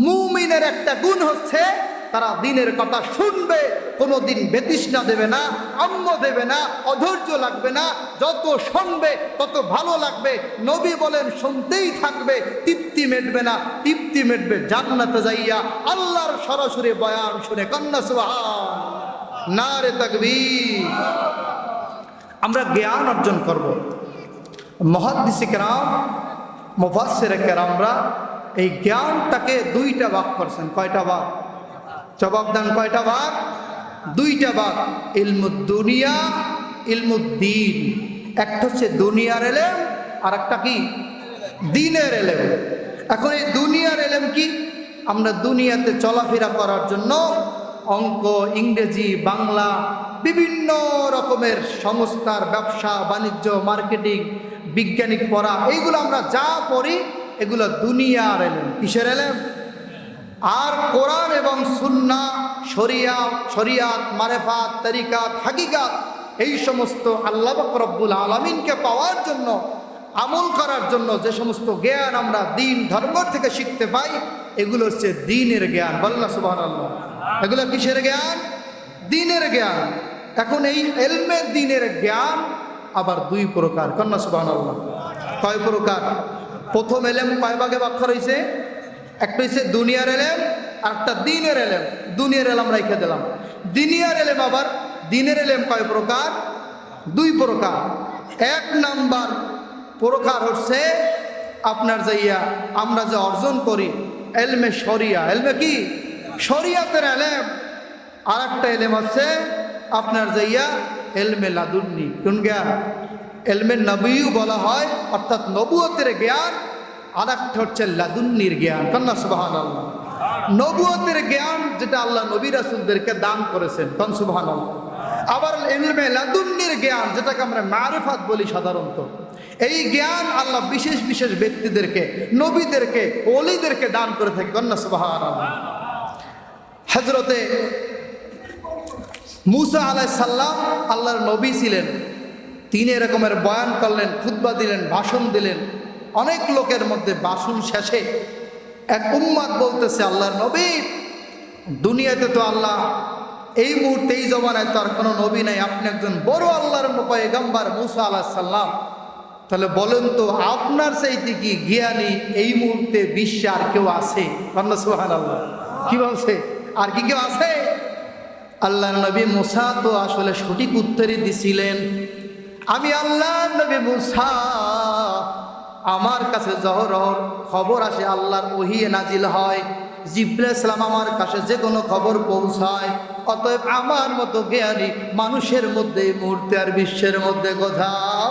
মুমিনের একটা গুণ হচ্ছে তারা দিনের কথা শুনবে, কোনোদিন বেতৃষ্ণা দেবে না, আম্ম দেবে না, অধৈর্য লাগবে না। যত শুনবে তত ভালো লাগবে। নবী বলেন শুনতেই থাকবে, তৃপ্তি মেটবে না। তৃপ্তি মেটবে জান্নাতে যাইয়া আল্লাহর সরাসরি বয়ান শুনে। কন্যা সুবহান, নারে তাকবীর। আমরা জ্ঞান অর্জন করব। মুহাদ্দিস কেরাম, মুফাসসির কেরামরা এই জ্ঞানটাকে দুইটা ভাগ করছেন। কয়টা ভাগ? জবাব দেন, কয়টা ভাগ? দুইটা ভাগ। ইলমুদ দুনিয়া, ইলমুদ্দিন। একটা হচ্ছে দুনিয়ার এলেম, আর একটা কি? দিনের এলেম। এখন এই দুনিয়ার এলেম কি? আমরা দুনিয়াতে চলাফেরা করার জন্য অঙ্ক, ইংরেজি, বাংলা, বিভিন্ন রকমের সংস্থার ব্যবসা বাণিজ্য, মার্কেটিং, বিজ্ঞানিক পড়া, এইগুলো আমরা যা পড়ি এগুলো দুনিয়ার এলেম। কিসের এলেম? আর কোরআন এবং সুন্নাহ, শরিয়াত, মারেফাত, তরিকাত, হাকিকাত, এই সমস্ত আল্লাহ পাক রব্বুল আলামিনকে পাওয়ার জন্য, আমল করার জন্য যে সমস্ত জ্ঞান আমরা দিন ধর্ম থেকে শিখতে পাই, এগুলো হচ্ছে দ্বীনের জ্ঞান। বল্লা সুবহানাল্লাহ। এগুলো কিসের জ্ঞান? দ্বীনের জ্ঞান। এখন এই ইলমে দ্বীনের জ্ঞান আবার দুই প্রকার। কন্যা সুবহানাল্লাহ। কয় প্রকার? প্রথম এলেম কয় ভাগে ভাগ করা হয়েছে? একটা হচ্ছে দুনিয়ার এলেম, আর একটা দ্বীনের এলেম। দুনিয়ার এলেম রেখে দিলাম। দুনিয়ার এলেম আবার, দ্বীনের এলেম কয় প্রকার? দুই প্রকার। এক নাম্বার প্রকার হচ্ছে আপনার যাইয়া আমরা যে অর্জন করি এলমে শরিয়া। এলমে কি? শরিয়াতের এলেম। আর একটা এলেম হচ্ছে আপনার যাইয়া এলমে লাদুন্নি। কোন জ্ঞান? এলমে নবীও বলা হয়, অর্থাৎ নবুয়তের জ্ঞান। আর একটা হচ্ছে লাদুন্নির জ্ঞান। কন্যা সুবহানাল্লাহ। নবুয়তের জ্ঞান যেটা আল্লাহ নবী রাসূলদেরকে দান করেছেন। কন সুবহানাল্লাহ। আবার ইলমে লাদুন্নির জ্ঞান যেটাকে আমরা মারিফাত বলি সাধারণত, এই জ্ঞান আল্লাহ বিশেষ বিশেষ ব্যক্তিদেরকে, নবীদেরকে, ওলিদেরকে দান করে থাকে। কন্যা সুবহানাল্লাহ। হযরতে মুসা আলাইহিস সালাম আল্লাহর নবী ছিলেন। তিনি এরকমের বয়ান করলেন, খুতবা দিলেন, ভাষণ দিলেন। অনেক লোকের মধ্যে ভাষণ শেষে এক উম্মাত বলতেছে, আল্লাহর নবী, দুনিয়াতে তো আল্লাহ এই মুহূর্তে এই জমানায় তো আর কোনো নবী নাই, আপনি একজন বড় আল্লাহর পয়গম্বর মুসা আলাইহিস সালাম। তাহলে বলেন তো আপনার চাইতে কি জ্ঞানী এই মুহূর্তে বিশ্বে আর কেউ আছে? সুবহানাল্লাহ। কি বলছে? আর কি কেউ আছে? আল্লাহর নবী মুসা তো আসলে সঠিক উত্তরই দিছিলেন। আমি আল্লাহর নবী মুসা, আমার কাছে জহরহর খবর আসে, আল্লাহর ওহী নাজিল হয়, জিবরাইল সালাম আমার কাছে যে কোনো খবর পৌঁছায়। অতএব আমার মতো জ্ঞানী মানুষের মধ্যে এই মুহূর্তে আর বিশ্বের মধ্যে কোথাও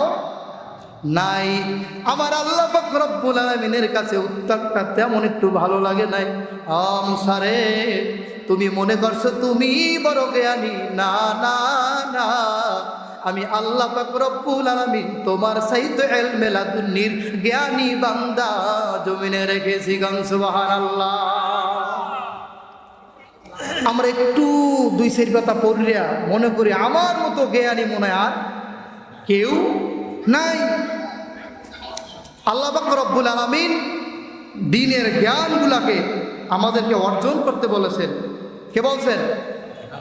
নাই। আমার আল্লাহ পাক রব্বুল আলামিনের কাছে উত্তরটা তেমন একটু ভালো লাগে নাই। মুসা রে, তুমি মনে করছো তুমি বড় জ্ঞানী? না না না, আমি আল্লাহ পাক রব্বুল আলামিন তোমার চাইতে ইলমে লাদুন্নির জ্ঞানী বান্দা জমিনে রেখেছি। গান সুবহানাল্লাহ। আমরা একটু দুই চার কথা পড়িয়া মনে করি আমার মতো জ্ঞানী মনে আর কেউ নাই। আল্লাহ পাক রব্বুল আলামিন দ্বীনের জ্ঞানগুলাকে আমাদেরকে অর্জন করতে বলেছেন। কে বলছেন?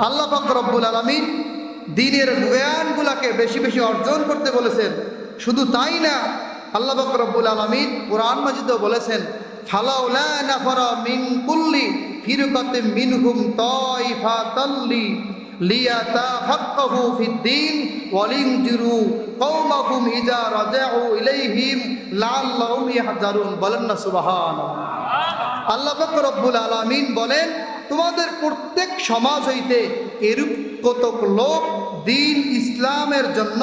আল্লাহ পাক রব্বুল আলামিন দ্বীনের জ্ঞানগুলাকে বেশি বেশি অর্জন করতে বলেছেন। শুধু তাই না, আল্লাহ পাক রব্বুল আলামিন কুরআন মাজিদেও বলেছেন, ফালাউলা নাফারা মিন কুল্লি ফিরকাতিন মিনহুম তাইফাতাল্লি লিয়াতাফাক্কাহু ফিদ্দীন ওয়ালিনজিরু কওমাহুম ইযা রাজাউ ইলাইহিম লাআল্লাহুম ইয়াহযারুন। বলেন না সুবহানাল্লাহ। আল্লাহ পাক রব্বুল আলামিন বলেন, তোমাদের প্রত্যেক সমাজ হইতে এরূপ কতক লোক দ্বীন ইসলামের জন্য,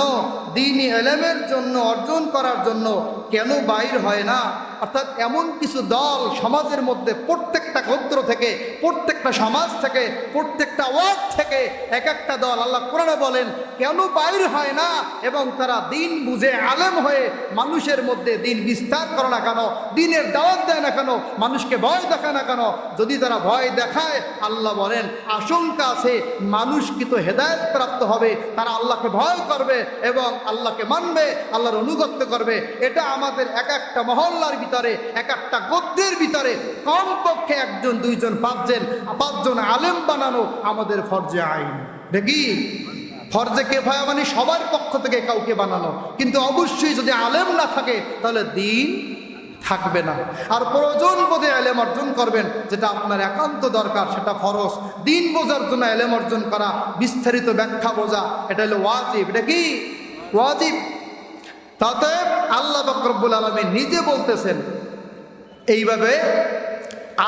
দ্বীনি ইলমের জন্য, অর্জন করার জন্য কেন বাইর হয় না? অর্থাৎ এমন কিছু দল সমাজের মধ্যে, প্রত্যেকটা গোত্র থেকে, প্রত্যেকটা সমাজ থেকে, প্রত্যেকটা ওয়ার্ড থেকে এক একটা দল আল্লাহ কোরআনে বলেন কেন বাইর হয় না, এবং তারা দ্বীন বুঝে আলেম হয়ে মানুষের মধ্যে দ্বীন বিস্তার করে না কেন, দ্বীনের দাওয়াত দেয় না কেন, মানুষকে ভয় দেখায় না কেন? যদি তারা ভয় দেখায়, আল্লাহ বলেন আশঙ্কা আছে মানুষ কিন্তু হেদায়েত প্রাপ্ত হবে, তারা আল্লাহকে ভয় করবে এবং আল্লাহকে মানবে, আল্লাহর অনুগত্য করবে। এটা আমাদের এক একটা মহল্লার ভিতরে, এক একটা গোত্রের ভিতরে কমপক্ষে একজন, দুইজন, পাঁচজন আলেম বানানো আমাদের ফরজে আইন। দেখি ফরজে কেফায়া মানে সবার পক্ষ থেকে কাউকে বানানো, কিন্তু অবশ্যই যদি আলেম না থাকে তাহলে দিন থাকবে না। আর প্রয়োজন বোধে এলেম অর্জন করবেন, যেটা আপনার একান্ত দরকার, সেটা ফরজ। দিন বোঝার জন্য এলেম অর্জন করা, বিস্তারিত ব্যাখ্যা বোঝা, এটা হলো ওয়াজিব। এটা কি ওয়াজিব? তাতে আল্লাহ পাক রব্বুল আলামিন নিজে বলতেছেন এইভাবে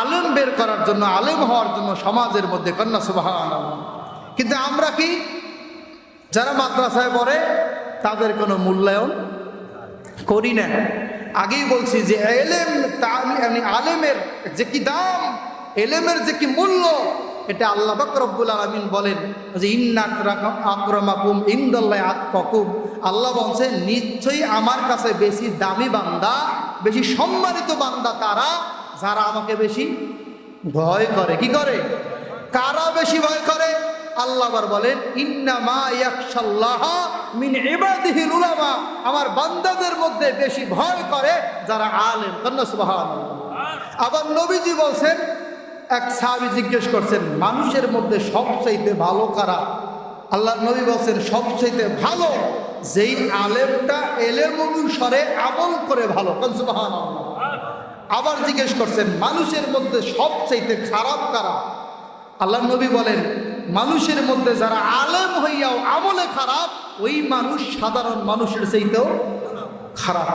আলেম বের করার জন্য, আলেম হওয়ার জন্য সমাজের মধ্যে, কন্যা সুবহানাল্লাহ। কিন্তু আমরা কি, যারা মাদ্রাসায় পড়ে তাদের কোনো মূল্যায়ন করি না। আগেই বলছি যে এলেম, আলেমের যে কি দাম, এলেমের যে কি মূল্য, এটা আল্লাহ পাক রব্বুল আলামিন বলেন যে ইন্না আকরামাকুম ইনদাল্লাহি আতকাকুম। আল্লাহ বলছেন নিশ্চয়ই আমার কাছে বেশি দামি বান্দা, বেশি সম্মানিত বান্দা তারা যারা আমাকে বেশি ভয় করে। কি করে? কারা বেশি ভয় করে? আল্লাহ আবার বলেন ইন্নামা ইয়াখশাল্লাহা মিন ইবাদিহিল উলামা। আমার বান্দাদের মধ্যে বেশি ভয় করে যারা আলেম। সুবহানাল্লাহ। আবার নবীজি বলছেন, এক সাহাবী জিজ্ঞেস করছেন মানুষের মধ্যে সবচাইতে ভালো কারা? আল্লাহর নবী বলছেন সবচাইতে ভালো যেই আলেমটা এলেম অনুসারে আমল করে ভালো। সুবহানাল্লাহ। আবার জিজ্ঞেস করছেন মানুষের মধ্যে সবচাইতে খারাপ কারা? আল্লাহর নবী বলেন মানুষের মধ্যে যারা আলেম হইয়াও আমলে খারাপ, ওই মানুষ সাধারণ মানুষের চাইতেও খারাপ।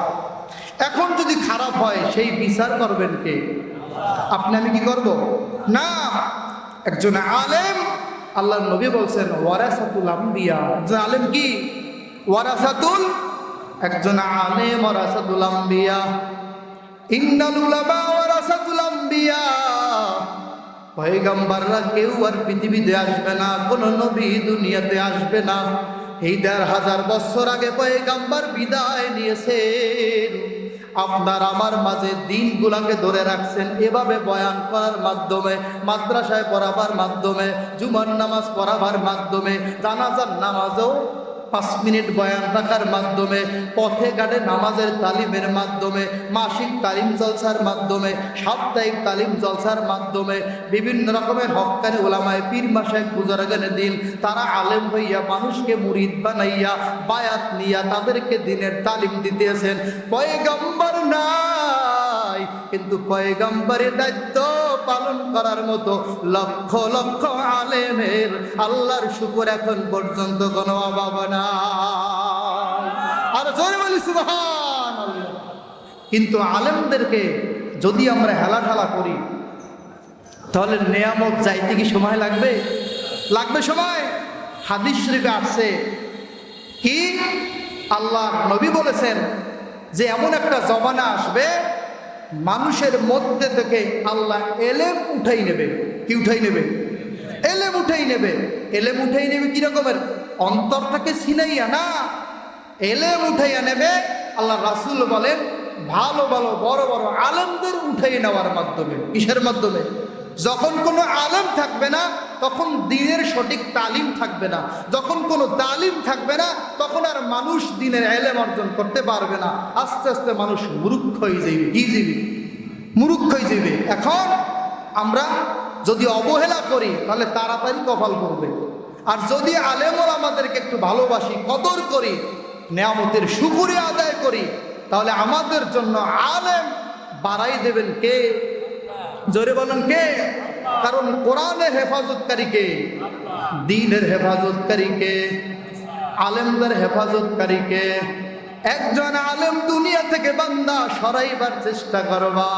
এখন যদি খারাপ হয় সেই বিচার করবেন কে? আপনি আমি কি করব? না, একজন আলেম, আল্লাহর নবী বলছেন ওয়ারাসাতুল আম্বিয়া। একজন আলেম কি ওয়ারাসাতুল, একজন আলেম ওয়ারাসাতুল আম্বিয়া। ইন্নাল উলামা ওয়ারাসাতুল আম্বিয়া। পয়গম্বররা কেউ আর পৃথিবীতে আসবে না, কোন নবী দুনিয়াতে আসবে না। এই ১৫০০ বছর আগে পয়গম্বর বিদায় নিয়েছেন। আপনার আমার মাঝে দিনগুলাকে ধরে রাখছেন এভাবে বয়ান করার মাধ্যমে, মাদ্রাসায় পড়াবার মাধ্যমে, জুমার নামাজ পড়াবার মাধ্যমে, জানাজার নামাজও 5 মিনিট বয়ান রাখার মাধ্যমে, পথে ঘাটে নামাজের তালিমের মাধ্যমে, মাসিক তালিম জলসার মাধ্যমে, সাপ্তাহিক তালিম জলসার মাধ্যমে, বিভিন্ন রকমের হক্কানি ওলামায়ে পীর মাশায়েখ বুজুর্গানে দিন, তারা আলেম হইয়া মানুষকে মুরিদ বানাইয়া বায়াত নিয়া তাদেরকে দিনের তালিম দিতেছেন। পয়গম্বর নাই, কিন্তু পয়গম্বরের দায়িত্ব পালন করার মতো লক্ষ লক্ষ আলেমের আল্লাহর শুকর এখন পর্যন্ত কোনো অভাব না। আর জোরে বলি সুবহানাল্লাহ। কিন্তু আলেমদেরকে যদি আমরা হেলাঢালা করি তাহলে নেয়ামত যাইতে কি সময় লাগবে? লাগবে সময়। হাদিস শরীফে আসছে কি, আল্লাহ নবী বলেছেন যে এমন একটা জমানা আসবে মানুষের মধ্যে থেকে আল্লাহ এলেম উঠাই নেবে। কি উঠাই নেবে? এলেম উঠাই নেবে। এলেম উঠাই নেবে কি রকমের? অন্তর থেকে ছিনাইয়া না, এলেম উঠাইয়া নেবে। আল্লাহ রাসূল বলেন ভালো ভালো বড় বড় আলেমদের উঠাই নেওয়ার মাধ্যমে। কিসের মাধ্যমে? যখন কোনো আলেম থাকবে না তখন দ্বীনের সঠিক তালিম থাকবে না। যখন কোনো তালিম থাকবে না তখন আর মানুষ দ্বীনের ইলম অর্জন করতে পারবে না। আস্তে আস্তে মানুষ মূর্খ হয়ে যাবে। কি যাবে? মূর্খ হয়ে যাবে। এখন আমরা যদি অবহেলা করি তাহলে তাড়াতাড়ি কপাল করবে। আর যদি আলেম ওলামাদেরকে একটু ভালোবাসি, কদর করি, নেয়ামতের শুকরিয়া আদায় করি, তাহলে আমাদের জন্য আলেম বাড়াই দেবেন কে? জোরে বলেন কে? কারণ কোরআনের হেফাজতকারী কে? দ্বীনের হেফাজতকারী কে? আলেমদের হেফাজতকারী কে? একজন আলেম দুনিয়া থেকে বান্দা সরাইবার চেষ্টা করবা,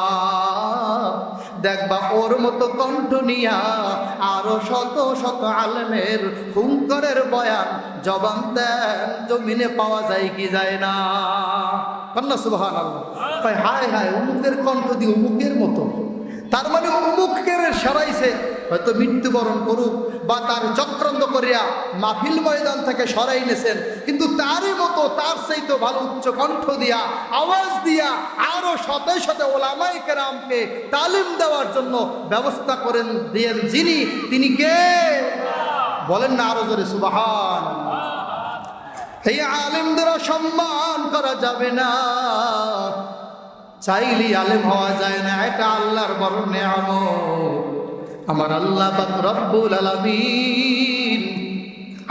দেখবা ওর মতো কণ্ঠ নিয়া আরো শত শত আলেমের হুঙ্কারের বয়ান জবান দেন জমিনে পাওয়া যায় কি যায় না? কন্যা সুবহানাল্লাহ। হায় হায়, অমুকের কণ্ঠ দিয়ে অমুকের মতো, তার মানে অমুকের সরাইছে, হয়তো মৃত্যুবরণ করুক বা তার চক্রান্ত করিয়া মাহফিল ময়দান থেকে সরাই নেছেন, কিন্তু তারই মতো তার চাইতে ভালো উচ্চ কণ্ঠ দিয়া আওয়াজ দিয়া আরো শতে শতে ওলামায়ে কেরামকে তালিম দেওয়ার জন্য ব্যবস্থা করেন দিয়েন যিনি, তিনি কে? বলেন না আরো জোরে সুবহানাল্লাহ। এই আলেমদের সম্মান করা যাবে না, চাইলেই আলেম হওয়া যায় না, এটা আল্লাহর বড় নেয়ামত। আমার আল্লাহ পাক রব্বুল আলামিন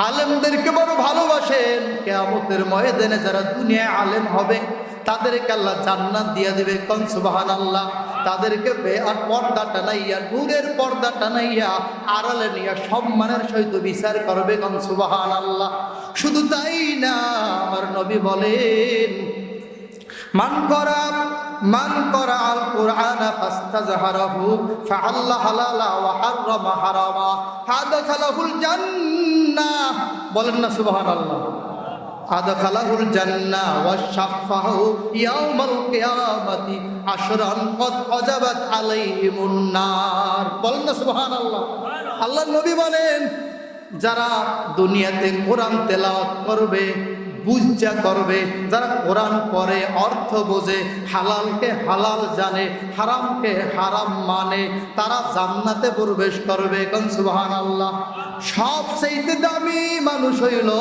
আলেমদেরকে বড় ভালোবাসেন। কিয়ামতের ময়দানে যারা দুনিয়ায় আলেম হবে তাদেরকে আল্লাহ জান্নাত দিয়ে দিবে। কোন সুবহানাল্লাহ। তাদেরকে আর পর্দা টানাইয়া, নূরের পর্দা টানাইয়া আড়ালে নিয়ে সম্মানের সহিত বিচার করবে। কোন সুবহানাল্লাহ। শুধু তাই না, আমার নবী বলেন, মান করা আল কুরআনা ফাস্তাজহারাহু ফাআল্লা হালালা ওয়া হারামা হারামা ফাদাখালাহুল জান্নাহ। বলেন না সুবহানাল্লাহ। আদখালাহুল জান্নাহ ওয়া শাফাহু ইয়াউমাল কিয়ামাতি আশরান কদ ওয়াজাবাত আলাইহিমুন নার। বলেন না সুবহানাল্লাহ। আল্লাহর নবী বলেন, যারা দুনিয়াতে কোরআন তেলাওয়াত করবে, বুঝা করবে, যারা কোরআন পড়ে, অর্থ বোঝে, হালালকে হালাল জানে, হারামকে হারাম মানে, তারা জান্নাতে প্রবেশ করবে। কোন সুবহানাল্লাহ। সবচেয়ে দামি মানুষ হইল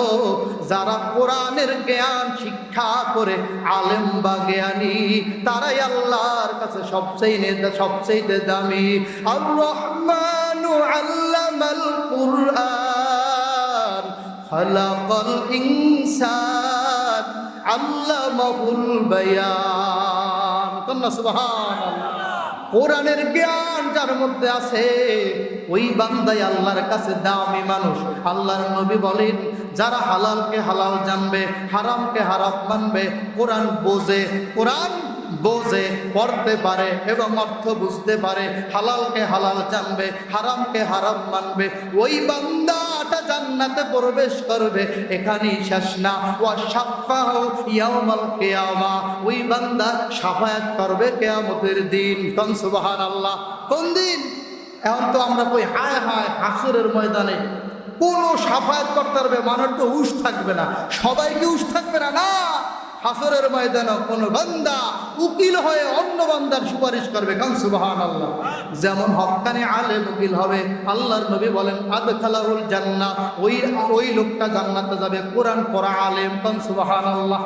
যারা কোরআনের জ্ঞান শিক্ষা করে, আলেম বা জ্ঞানী, তারাই আল্লাহর কাছে সবচেয়ে দামি। আর রহমানু আল্লামাল কুরআন খালাকাল ইনসান আল্লামাহুল বায়ান। কন্না সুবহানাল্লাহ। কোরআনের জ্ঞান যার মধ্যে আছে ওই বান্দাই আল্লাহর কাছে দামি মানুষ। আল্লাহর নবী বলেন, যারা হালালকে হালাল জানবে, হারামকে হারাম মানবে, কোরআন বোঝে, পড়তে পারে এবং অর্থ বুঝতে পারে, হালালকে হালাল জানবে, হারামকে হারাম মানবে, ওই বান্দাটা জান্নাতে প্রবেশ করবে। এখানেই শেষ না, ওয়া শাফাহু ইয়াউমাল কিয়ামা, ওই বান্দা শাফায়াত করবে কিয়ামতের দিন। কোন সুবহানাল্লাহ। কোন দিন? এখন তো আমরা কই হায় হায় হাসরের ময়দানে কোনো শাফায়াত করতে পারবে মানুষ তো হুঁশ থাকবে না, সবাইকে হুঁশ থাকবে না। না, হাসরের ময়দানে কোন বান্দা উকিল হয়ে অন্য বান্দার সুপারিশ করবে। কারণ সুবহানাল্লাহ। যেমন হক্কানি আলেম উকিল হবে, আল্লাহর নবী বলেন আদখালাহুল জান্নাহ, ওই লোকটা জান্নাতে যাবে কোরআন পড়া আলেম। কারণ সুবহানাল্লাহ।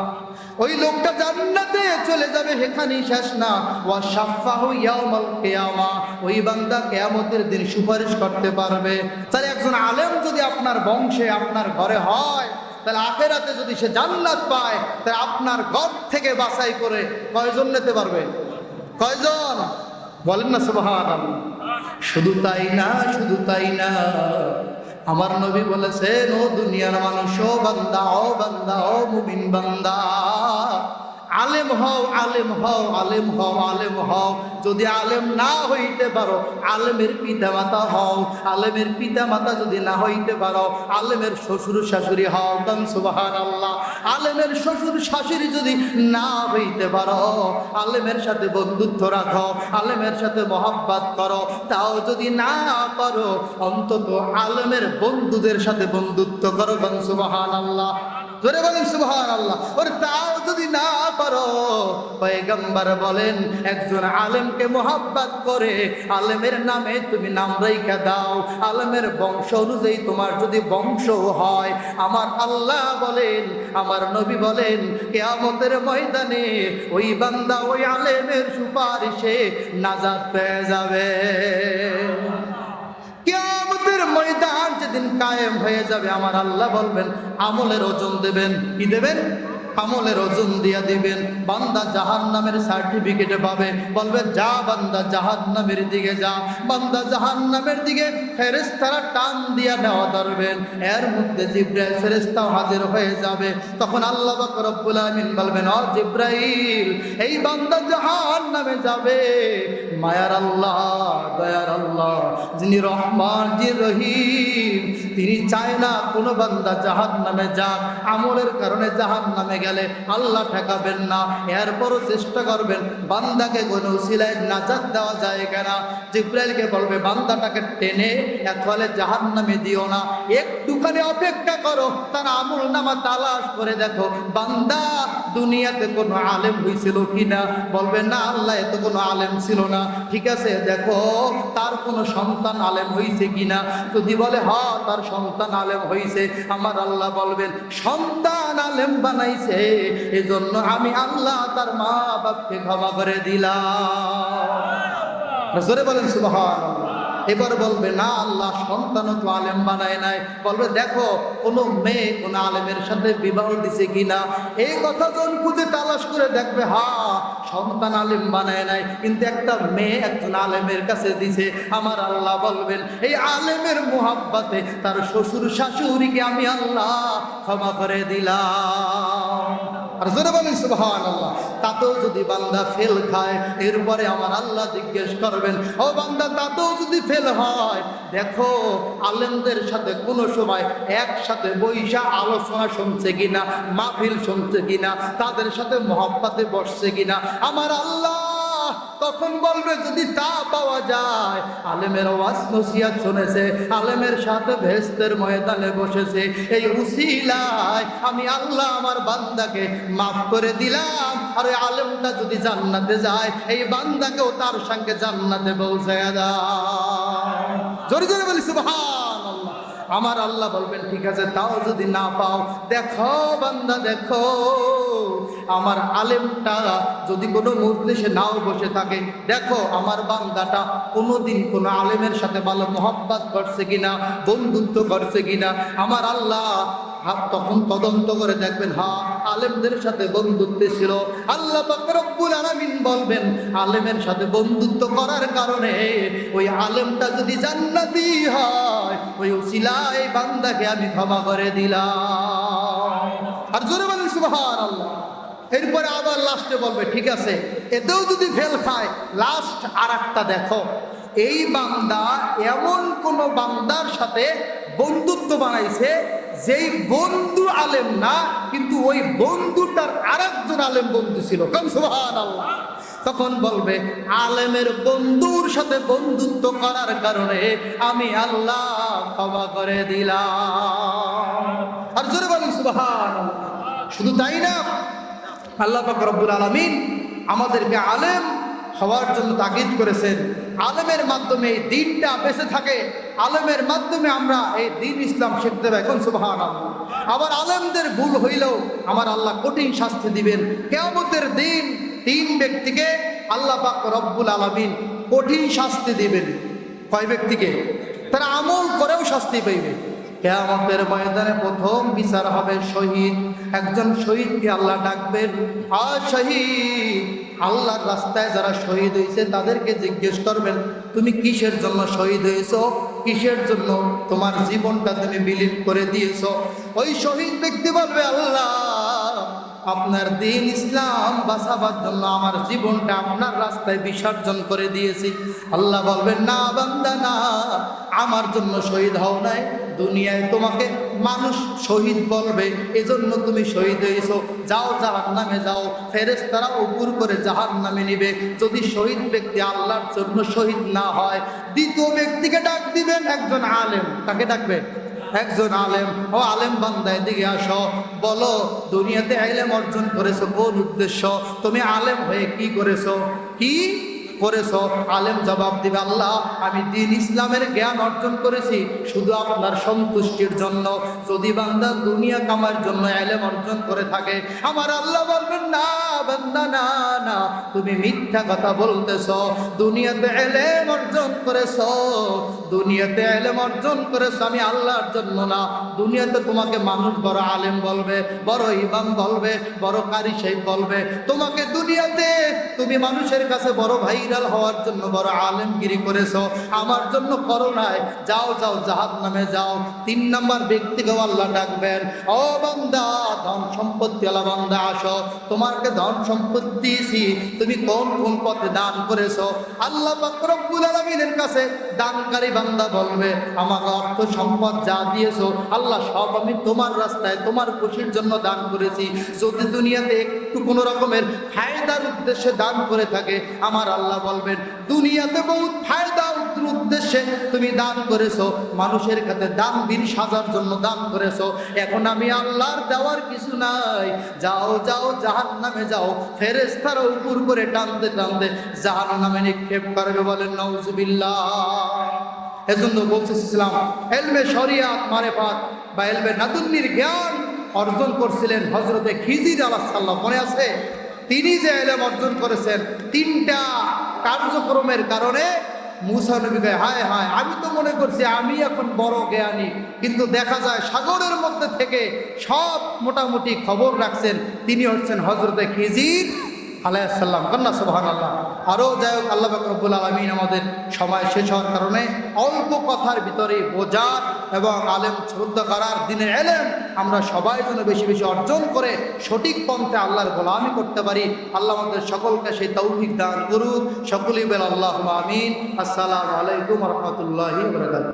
ওই লোকটা জান্নাতে চলে যাবে, সেখানেই শেষ না, ওয়া শাফাহু ইয়াউমাল কিয়ামা, ওই বান্দা কিয়ামতের দিন সুপারিশ করতে পারবে। তাহলে একজন আলেম যদি আপনার বংশে, আপনার ঘরে হয়, তাহলে আখেরাতে যদি সে জান্নাত পায়, তাহলে আপনার ঘর থেকে বাছাই করে কয়জন নিতে পারবে? কয়জন? বলেন না সুবহানাল্লাহ। শুধু তাই না, আমার নবী বলেছেন, ও দুনিয়ার মানুষ, ও বান্দা, ও মুমিন বান্দা, আলেম হও। যদি আলেম না হইতে পারো, আলেমের পিতামাতা হও। আলেমের পিতামাতা যদি না হইতে পারো, আলেমের শ্বশুর শাশুড়ি হও। কাম সুবহানাল্লাহ। আলেমের শ্বশুর শাশুড়ি যদি না হইতে পারো, আলেমের সাথে বন্ধুত্ব রাখো, আলেমের সাথে মহব্বত করো। তাও যদি না পারো, অন্তত আলেমের বন্ধুদের সাথে বন্ধুত্ব করো। কাম সুবহানাল্লাহ। জোরে বলেন সুবহানাল্লাহ। ওর তাও যদি না পারো, পয়গম্বর বলেন, একজন আলেমকে মহব্বত করে আলেমের নামে তুমি নাম রাইখা দাও। আলেমের বংশ অনুযায়ী তোমার যদি বংশ হয়, আমার আল্লাহ বলেন, আমার নবী বলেন, কিয়ামতের ময়দানে ওই বান্দা ওই আলেমের সুপারিশে নাজাত পেয়ে যাবে। কিয়ামতের ময়দান যেদিন কায়েম হয়ে যাবে, আমার আল্লাহ বলবেন, আমলের ওজন দেবেন। কি দেবেন? আমলের ওজন দিয়া দিবেন। বান্দা জাহান্নামের সার্টিফিকেট পাবে, বলবে যা বান্দা জাহান্নামের দিকে যা। বান্দা জাহান্নামের দিকে ফেরেশতারা টান দিয়া নেওয়া ধরবেন, এর মধ্যে জিবরাইল ফেরেশতাও হাজির হয়ে যাবে। তখন আল্লাহ পাক রব্বুল আলামিন বলবেন, ও জিবরাইল, এই বান্দা জাহান্নামে যাবে। মায়ার আল্লাহ, দয়ার আল্লাহ, যিনি রহমান, যিনি রহিম, তিনি চায় না কোনো বান্দা জাহান্নামে যাক। আমলের কারণে জাহান্নামে গেলে আল্লাহ ঠেকাবেন না, এরপরও চেষ্টা করবেন বান্দাকে কোনো উসিলায় নাজাত দেওয়া যায় কিনা। জিবরাইলকে বলবে, বান্দাটাকে টেনে এতলে জাহান্নামে দিও না, একটুখানি অপেক্ষা করো, তার আমল নামা তালাশ করে দেখো বান্দা দুনিয়াতে কোনো আলেম হয়েছিল কিনা। বলবে না আল্লাহ, এত কোনো আলেম ছিল না। ঠিক আছে, দেখো তার কোনো সন্তান আলেম হয়েছে কিনা। যদি বলে হ্যাঁ তার সন্তান আলেম হয়েছে, আমার আল্লাহ বলবেন, সন্তান আলেম বানাইছে, এজন্য আমি আল্লাহ তার মা বাপকে ক্ষমা করে দিলাম। জোরে বলেন সুবহানাল্লাহ। এবার বলবে না আল্লাহ সন্তানও তো আলেম বানায় নাই। বলবে দেখো কোনো মেয়ে কোনো আলেমের সাথে বিবাহ দিছে কিনা। এই কথা যখন খুঁজে তালাশ করে দেখবে সন্তান আলেম বানায় নাই, কিন্তু একটা মেয়ে একজন আলেমের কাছে দিছে। আমার আল্লাহ বলবেন এই আলেমের মুহাব্বতে তার শ্বশুর শাশুড়িকে আমি আল্লাহ ক্ষমা করে দিলাম। আর জোরে বলেন সুবহানাল্লাহ। তাতেও যদি বান্দা ফেল খায়, এরপরে আমার আল্লাহ জিজ্ঞেস করবেন ও বান্দা তাতেও যদি ফেল হয়, দেখো আলেমদের সাথে কোনো সময় একসাথে বৈশা আলোচনা শুনছে কিনা, মাহফিল শুনছে কিনা, তাদের সাথে মহব্বতে বসছে কিনা। আমার আল্লাহ তখন বলবে যদি তা পাওয়া যায়, আলেমের ওয়াজ নসিহত শুনেছে, আলেমের সাথে বেহেশতের ময়দানে বসেছে, এই উসিলায় আমি আল্লাহ আমার বান্দাকে মাফ করে দিলাম। আর ওই আলেমটা যদি জান্নাতে যায়, এই বান্দাকেও তার সঙ্গে জান্নাতে পৌঁছায়া দাও। জোরে জোরে বলি সুবহানাল্লাহ। আমার আল্লাহ বলবেন ঠিক আছে, তাও যদি না পাও, দেখো বান্দা দেখো আমার আলেমটা যদি কোনো মজলিসে নাও বসে থাকে, দেখো আমার বান্দাটা কোনোদিন কোনো আলেমের সাথে ভালো মহব্বত করছে কিনা, বন্ধুত্ব করছে কিনা। আমার আল্লাহ তখন তদন্ত করে দেখবেন আলেমদের সাথে বন্ধুত্ব ছিল। আল্লাহ পাক রব্বুল আলামিন বলবেন আলেমের সাথে বন্ধুত্ব করার কারণে ওই আলেমটা যদি জান্নাতি হয়, ওই উসিলায় বান্দাকে আমি ক্ষমা করে দিলাম। আর জোরে বলেন সুবহানাল্লাহ। এরপরে আবার লাস্টে বলবে ঠিক আছে, এতেও যদি ফেল খায়, লাস্ট আর একটা দেখো, এই বান্দা এমন কোন বান্দার সাথে বন্ধুত্ব বানাইছে যেই বন্ধু আলেম না, কিন্তু ওই বন্ধুটার আরেকজন আলেম বন্ধু ছিল। কারণ সুবহানাল্লাহ। তখন বলবে আলেমের বন্ধুর সাথে বন্ধুত্ব করার কারণে আমি আল্লাহ ক্ষমা করে দিলাম। আর জোরে বলেন সুবহানাল্লাহ। শুধু তাই না, আল্লাহ পাক রব্বুল আলামিন আমাদেরকে আলেম হওয়ার জন্য তাগিদ করেছেন। আলেমের মাধ্যমে এই দিনটা বেঁচে থাকে, আলেমের মাধ্যমে আমরা এই দিন ইসলাম শিখতে পাই। কোন সুবহানাল্লাহ। আবার আলেমদের ভুল হইলেও আমার আল্লাহ কঠিন শাস্তি দিবেন। কিয়ামতের দিন তিন ব্যক্তিকে আল্লাহ পাক রব্বুল আলামিন কঠিন শাস্তি দিবেন। কয় ব্যক্তিকে? তারা আমল করেও শাস্তি পাইবে। কিয়ামতের ময়দানে প্রথম বিচার হবে শহীদ। একজন শহীদকে আল্লাহ ডাকবেন, শহীদ। আল্লাহর রাস্তায় যারা শহীদ হয়েছে তাদেরকে জিজ্ঞেস করবেন তুমি কিসের জন্য শহীদ হয়েছো, কিসের জন্য তোমার জীবনটা তুমি বিলীন করে দিয়েছো। ওই শহীদ ব্যক্তি বলবে আল্লাহ আপনার দিন ইসলাম বাঁচাবার জন্য আমার জীবনটা আপনার রাস্তায় বিসর্জন করে দিয়েছি। আল্লাহ বলবেন না বান্দা না, আমার জন্য শহীদ হও নাই, দুনিয়ায় তোমাকে মানুষ শহীদ বলবে, এজন্য তুমি শহীদ হয়েছো। যাও জাহান্নামে যাও, ফেরেশতারা উপর করে জাহান্নামে নিবে। যদি শহীদ ব্যক্তি আল্লাহর জন্য শহীদ না হয়, দ্বিতীয় ব্যক্তিকে ডাক দিবেন একজন আলেম। কাকে ডাকবে? একজন আলেম। ও আলেম বান্দা এদিকে আসো, বলো দুনিয়াতে ইলম অর্জন করেছো কোন উদ্দেশ্য? তুমি আলেম হয়ে কি করেছো, কি করেছো? আলেম জবাব দিবে আল্লাহ আমি দ্বীন ইসলামের জ্ঞান অর্জন করেছি শুধু আপনার সন্তুষ্টির জন্য। যদি বান্দা দুনিয়া কামার জন্য ইলম অর্জন করে থাকে, আমার আল্লাহ বলবেন না বান্দা না না, তুমি মিথ্যা কথা বলতেছো। দুনিয়াতে ইলম অর্জন করেছো, দুনিয়াতে ইলম অর্জন করেছো আমি আল্লাহর জন্য না। দুনিয়াতে তোমাকে মানুষ বড় আলেম বলবে, বড় ইমাম বলবে, বড় কারি সাহেব বলবে। তোমাকে দুনিয়াতে তুমি মানুষের কাছে বড় ভাইরাল হওয়ার জন্য বড় আলেমগিরি করেছো, আমার জন্য করো নাই। যাও যাও জাহান্নামে যাও। তিন নাম্বার ব্যক্তিকেও আল্লাহ ডাকবেন, ও বান্দা ধন সম্পত্তিওয়ালা বান্দা আসো, তোমাকে ধন সম্পত্তি দিয়েছি, তুমি কোন কোন পথে দান করেছো? আল্লাহ পাক রব্বুল আলামিনের কাছে দানকারী বান্দা বলবে আমাকে অর্থ সম্পদ যা দিয়েছো আল্লাহ সব আমি তোমার রাস্তায় তোমার খুশির জন্য দান করেছি। যদি দুনিয়াতে একটু কোনো রকমের ফায়দার উদ্দেশ্যে দান করে থাকে, আমার আল্লাহ বলবেন দুনিয়াতে বহুত ফায়দা উদ্দেশ্যে তুমি দান করেছো, মানুষের কাছে দান বীর সাজার জন্য দান করেছো। এখন আমি আল্লাহর দেওয়ার কিছু নাই, যাও যাও জাহান্নামে যাও। ফেরেশতারা উপর করে টানতে টানতে জাহান্নামে নিক্ষেপ করবে। বলেন নাউজুবিল্লাহ। এজন্য বলতেছিলাম ইলমে শরিয়াত মারিফাত বা ইলমে লাদুন্নির জ্ঞান অর্জন করছিলেন হযরতে খিজির আলাইহিস সালাম। মনে আছে? তিনি যে ইলম অর্জন করেছেন তিনটা কার্যক্রমের কারণে মুসা নবী কয়, হায় হায়, আমি তো মনে করছি আমি এখন বড় জ্ঞানী, কিন্তু দেখা যায় সাগরের মধ্যে থেকে সব মোটামুটি খবর রাখছেন তিনি হচ্ছেন হজরতে খিজির আলাইহিসসালাম। কন্যা সুবহানাল্লাহ। আরও যাই হোক, আল্লাহ পাক রব্বুল আলামিন আমাদের সময় শেষ হওয়ার কারণে অল্প কথার ভিতরে বোঝার এবং আলেম শ্রদ্ধা করার দিনের এলেম আমরা সবাই যেন বেশি বেশি অর্জন করে সঠিক পন্থে আল্লাহর গোলামি করতে পারি। আল্লাহ আমাদের সকলকে সেই তৌফিক দান করুন। সকলেই বলেন আল্লাহুম্মা আমিন। আসসালামু আলাইকুম ওয়া রাহমাতুল্লাহি ওয়া বারাকাতুহু।